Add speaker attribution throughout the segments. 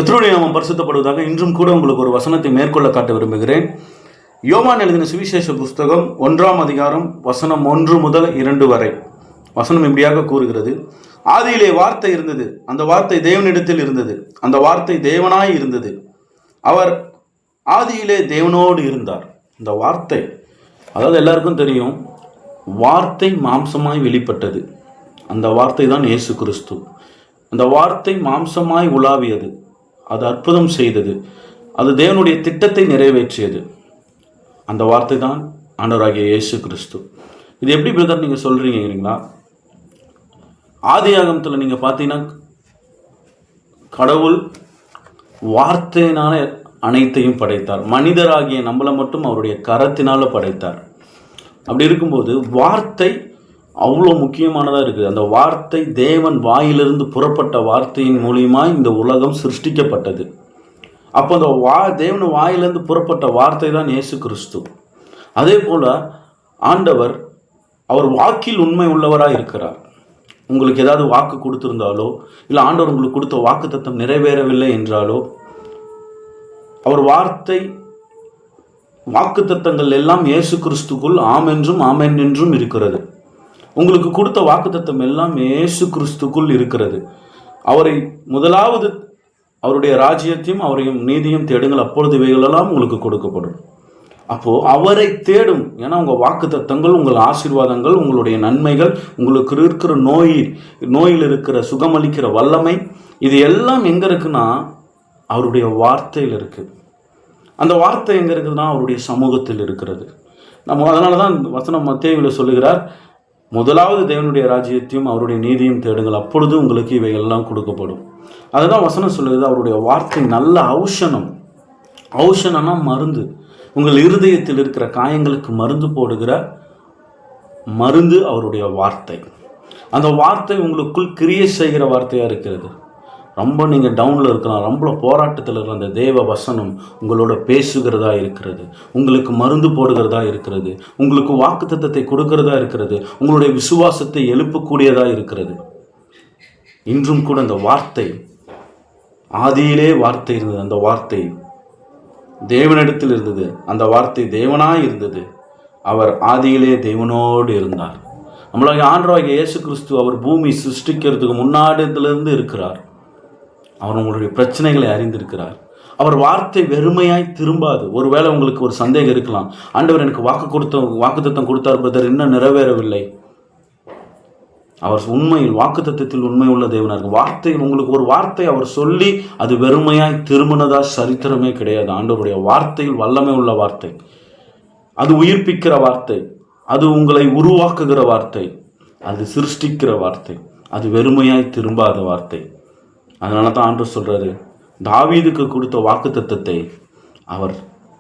Speaker 1: கர்த்தருடைய நாமம் பரிசுத்தப்படுவதாக. இன்றும் கூட உங்களுக்கு ஒரு வசனத்தை மேற்கொள்ள காட்ட விரும்புகிறேன். யோவான் எழுதின சுவிசேஷ புஸ்தகம் 1ஆம் அதிகாரம் வசனம் 1 முதல் 2 வரை வசனம் இப்படியாக கூறுகிறது. ஆதியிலே வார்த்தை இருந்தது, அந்த வார்த்தை தேவனிடத்தில் இருந்தது, அந்த வார்த்தை தேவனாய் இருந்தது, அவர் ஆதியிலே தேவனோடு இருந்தார். இந்த வார்த்தை, அதாவது எல்லாருக்கும் தெரியும், வார்த்தை மாம்சமாய் வெளிப்பட்டது. அந்த வார்த்தை தான் இயேசு கிறிஸ்து. அந்த வார்த்தை மாம்சமாய் உலாவியது, அது அற்புதம் செய்தது, அது தேவனுடைய திட்டத்தை நிறைவேற்றியது. அந்த வார்த்தை தான் ஆண்டவராகிய இயேசு கிறிஸ்து. இது எப்படி பிரதர் நீங்கள் சொல்கிறீங்களா? ஆதியாகமத்தில் நீங்கள் பார்த்தீங்கன்னா கடவுள் வார்த்தையினால அனைத்தையும் படைத்தார். மனிதராகிய நம்மளை மட்டும் அவருடைய கரத்தினால் படைத்தார். அப்படி இருக்கும்போது வார்த்தை அவ்வளோ முக்கியமானதாக இருக்குது. அந்த வார்த்தை தேவன் வாயிலிருந்து புறப்பட்ட வார்த்தையின் மூலியமாக இந்த உலகம் சிருஷ்டிக்கப்பட்டது. அப்போ அந்த தேவன் வாயிலிருந்து புறப்பட்ட வார்த்தை தான் இயேசு கிறிஸ்து. அதே போல் ஆண்டவர் அவர் வாக்கில் உண்மை உள்ளவராக இருக்கிறார். உங்களுக்கு ஏதாவது வாக்கு கொடுத்துருந்தாலோ, இல்லை ஆண்டவர் உங்களுக்கு கொடுத்த வாக்கு தத்தம் நிறைவேறவில்லை என்றாலோ, அவர் வாக்கு தத்தங்கள் எல்லாம் இயேசு கிறிஸ்துக்குள் ஆம் என்றும் ஆமென் என்றும் இருக்கிறது. உங்களுக்கு கொடுத்த வாக்குத்தத்தம் எல்லாம் இயேசு கிறிஸ்துக்குள் இருக்கிறது. அவரை முதலாவது அவருடைய ராஜ்யத்தையும் அவரையும் நீதியும் தேடுங்கள், அப்பொழுது இவைகளெல்லாம் உங்களுக்கு கொடுக்கப்படும். அப்போது அவரை தேடும். ஏன்னா உங்கள் வாக்குத்தத்தங்கள், உங்கள் ஆசீர்வாதங்கள், உங்களுடைய நன்மைகள், உங்களுக்கு இருக்கிற நோயில் இருக்கிற சுகமளிக்கிற வல்லமை, இது எல்லாம் எங்கே இருக்குன்னா அவருடைய வார்த்தையில் இருக்குது. அந்த வார்த்தை எங்கே இருக்குதுன்னா அவருடைய சமூகத்தில் இருக்கிறது. அதனால தான் வசனம் மத்தேயுவில் சொல்லுகிறார், முதலாவது தேவனுடைய ராஜ்யத்தையும் அவருடைய நீதியும் தேடுங்கள், அப்பொழுது உங்களுக்கு இவைகள்லாம் கொடுக்கப்படும். அதுதான் வசனம் சொல்லுகிறது. அவருடைய வார்த்தை நல்ல ஔஷணம்னா மருந்து. உங்கள் இருதயத்தில் இருக்கிற காயங்களுக்கு மருந்து போடுகிற மருந்து அவருடைய வார்த்தை. அந்த வார்த்தை உங்களுக்குள் கிரியை செய்கிற வார்த்தையாக இருக்கிறது. ரொம்ப நீங்கள் டவுனில் இருக்கலாம், ரொம்ப போராட்டத்தில் இருக்கிற அந்த தேவ வசனம் உங்களோட பேசுகிறதா இருக்கிறது, உங்களுக்கு மருந்து போடுகிறதா இருக்கிறது, உங்களுக்கு வாக்குத்தத்தத்தை கொடுக்கிறதா இருக்கிறது, உங்களுடைய விசுவாசத்தை எழுப்பக்கூடியதா இருக்கிறது. இன்றும் கூட அந்த வார்த்தை, ஆதியிலே வார்த்தை இருந்தது, அந்த வார்த்தை தேவனிடத்தில் இருந்தது, அந்த வார்த்தை தேவனாய் இருந்தது, அவர் ஆதியிலே தேவனோடு இருந்தார். நம்மளுடைய ஆண்டவராகிய இயேசு கிறிஸ்து அவர் பூமி சிருஷ்டிக்கிறதுக்கு முன்னாடியிலிருந்து இருக்கிறார். அவர் உங்களுடைய பிரச்சனைகளை அறிந்திருக்கிறார். அவர் வார்த்தை வெறுமையாய் திரும்பாது. ஒருவேளை உங்களுக்கு ஒரு சந்தேகம் இருக்கலாம், ஆண்டவர் எனக்கு வாக்குத்தத்தம் கொடுத்தார் பிரதர், இன்னும் நிறைவேறவில்லை. அவர் உண்மையில் வாக்குத்தத்தத்தில் உண்மை உள்ள தேவனாக இருக்கு. வார்த்தையில் உங்களுக்கு ஒரு வார்த்தை அவர் சொல்லி அது வெறுமையாய் திரும்பினதா சரித்திரமே கிடையாது. ஆண்டவருடைய வார்த்தையில் வல்லமை உள்ள வார்த்தை, அது உயிர்ப்பிக்கிற வார்த்தை, அது உங்களை உருவாக்குகிற வார்த்தை, அது சிருஷ்டிக்கிற வார்த்தை, அது வெறுமையாய் திரும்பாத வார்த்தை. அதனால தான் ஆண்டவர் சொல்கிறாரு, தாவீதுக்கு கொடுத்த வாக்குத்தத்தத்தை அவர்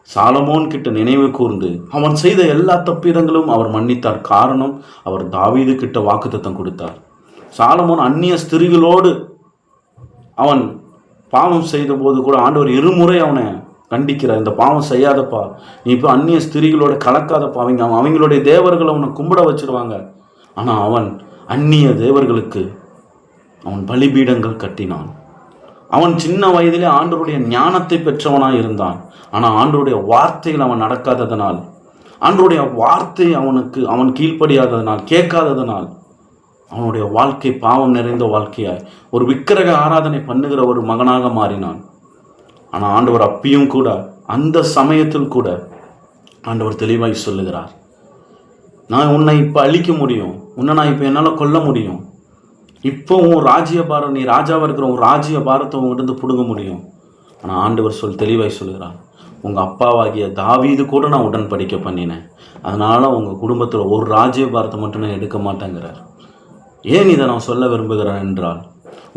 Speaker 1: சாலமோன் கிட்ட நினைவு கூர்ந்து அவன் செய்த எல்லா தப்பிதங்களும் அவர் மன்னித்தார். காரணம், அவர் தாவீது கிட்ட வாக்குத்தத்தம் கொடுத்தார். சாலமோன் அந்நிய ஸ்திரீகளோடு அவன் பாவம் செய்த போது கூட ஆண்டவர் இருமுறை அவனை கண்டிக்கிறார். இந்த பாவம் செய்யாதப்பா, நீ இப்போ அந்நிய ஸ்திரீகளோட கலக்காதப்பா, அவங்களுடைய தேவர்களை அவனை கும்பிட வச்சிருவாங்க. ஆனால் அவன் அந்நிய தேவர்களுக்கு அவன் பலிபீடங்கள் கட்டினான். அவன் சின்ன வயதிலே ஆண்டவருடைய ஞானத்தை பெற்றவனாய் இருந்தான். ஆனால் ஆண்டவருடைய வார்த்தையில் அவன் நடக்காததனால், ஆண்டவருடைய வார்த்தை அவன் கீழ்ப்படியாததனால், கேட்காததனால் அவனுடைய வாழ்க்கை பாவம் நிறைந்த வாழ்க்கையாய் ஒரு விக்கிரக ஆராதனை பண்ணுகிற ஒரு மகனாக மாறினான். ஆனால் ஆண்டவர் அப்பயும் கூட, அந்த சமயத்தில் கூட ஆண்டவர் தெளிவாய் சொல்லுகிறார், நான் உன்னை இப்போ அழிக்க முடியும், உன்னை நான் இப்போ என்னால் கொல்ல முடியும், இப்போ உன் ராஜ்யபாரம், நீ ராஜாவாக இருக்கிற உன் ராஜ்யபாரத்தை உங்ககிட்ட பிடுங்க முடியும். ஆனால் ஆண்டவர் தெளிவாய் சொல்லுகிறார், உங்கள் அப்பாவாகிய தாவீது கூட நான் உடன்படிக்கை பண்ணினேன், அதனால் உங்கள் குடும்பத்தில் ஒரு ராஜ்யபாரத்தை மட்டும் நான் எடுக்க மாட்டேங்கிறார். ஏன் இதை நான் சொல்ல விரும்புகிறேன் என்றால்,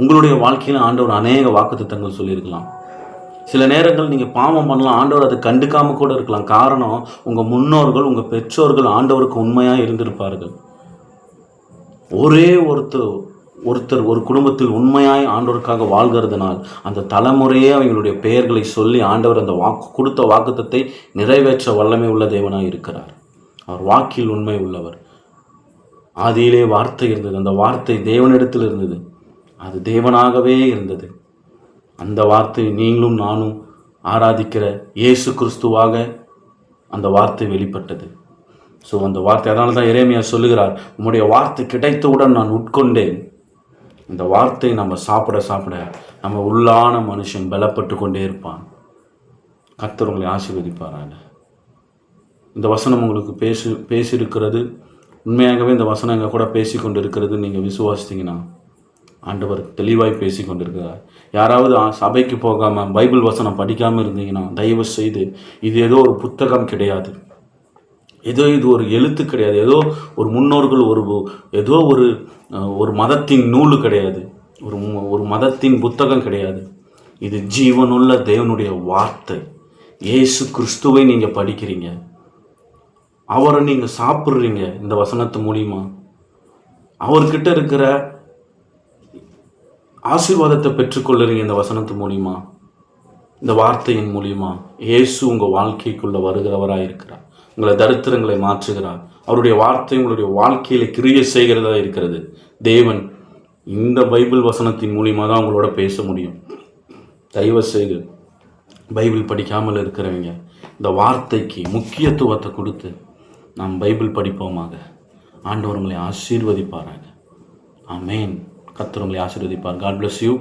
Speaker 1: உங்களுடைய வாழ்க்கையில் ஆண்டவர் அநேக வாக்குத்தத்தங்கள் சொல்லியிருக்கலாம். சில நேரங்கள் நீங்கள் பாவம் பண்ணலாம், ஆண்டவர் அதை கண்டுக்காமல் கூட இருக்கலாம். காரணம், உங்கள் முன்னோர்கள், உங்கள் பெற்றோர்கள் ஆண்டவருக்கு உண்மையாக இருந்திருப்பார்கள். ஒரே ஒருத்தர் ஒரு குடும்பத்தில் உண்மையாய் ஆண்டவருக்காக வாழ்கிறதுனால் அந்த தலைமுறையே அவங்களுடைய பெயர்களை சொல்லி ஆண்டவர் அந்த கொடுத்த வாக்குத்தத்தை நிறைவேற்ற வல்லமை உள்ள தேவனாய் இருக்கிறார். அவர் வாக்கில் உண்மை உள்ளவர். ஆதியிலே வார்த்தை இருந்தது, அந்த வார்த்தை தேவனிடத்தில் இருந்தது, அது தேவனாகவே இருந்தது. அந்த வார்த்தை நீங்களும் நானும் ஆராதிக்கிற இயேசு கிறிஸ்துவாக அந்த வார்த்தை வெளிப்பட்டது. ஸோ அந்த வார்த்தை, அதனால தான் எரேமியா சொல்லுகிறார், உம்முடைய வார்த்தை கிடைத்தவுடன் நான் உட்கொண்டேன். இந்த வார்த்தை நம்ம சாப்பிட சாப்பிட நம்ம உள்ளான மனுஷன் பலப்பட்டு கொண்டே இருப்பான். கர்த்தர் உங்களை ஆசீர்வதிப்பாராக. இந்த வசனம் உங்களுக்கு பேசியிருக்கிறது, உண்மையாகவே இந்த வசனம் எங்கள் கூட பேசி கொண்டு இருக்கிறது நீங்கள் விசுவாசித்தீங்கன்னா ஆண்டவர் தெளிவாய் பேசி கொண்டிருக்கிறார். யாராவது சபைக்கு போகாமல் பைபிள் வசனம் படிக்காமல் இருந்தீங்கன்னா தயவு செய்து, இது ஏதோ ஒரு புத்தகம் கிடையாது, ஏதோ இது ஒரு எழுத்து கிடையாது, ஏதோ ஒரு முன்னோர்கள் ஏதோ ஒரு மதத்தின் நூல் கிடையாது, ஒரு மதத்தின் புத்தகம் கிடையாது. இது ஜீவனுள்ள தேவனுடைய வார்த்தை. இயேசு கிறிஸ்துவை நீங்கள் படிக்கிறீங்க, அவரை நீங்கள் சாப்பிட்றீங்க. இந்த வசனத்து மூலிமா அவர்கிட்ட இருக்கிற ஆசீர்வாதத்தை பெற்றுக்கொள்ளுறீங்க. இந்த வசனத்து மூலிமா, இந்த வார்த்தையின் மூலிமா இயேசு உங்கள் வாழ்க்கைக்குள்ளே வருகிறவராக இருக்கிறார். உங்களை தரித்திரங்களை மாற்றுகிறார். அவருடைய வார்த்தை உங்களுடைய வாழ்க்கையில் கிரியை செய்கிறதா இருக்கிறது. தேவன் இந்த பைபிள் வசனத்தின் மூலிமா தான் உங்களோட பேச முடியும். தயவு செய்து பைபிள் படிக்காமல் இருக்கிறவங்க இந்த வார்த்தைக்கு முக்கியத்துவத்தை கொடுத்து நாம் பைபிள் படிப்போமாக. ஆண்டவர் உங்களை ஆசீர்வதிப்பாராக. ஆமேன். கர்த்தர் உங்களை ஆசீர்வதிப்பார். God bless you.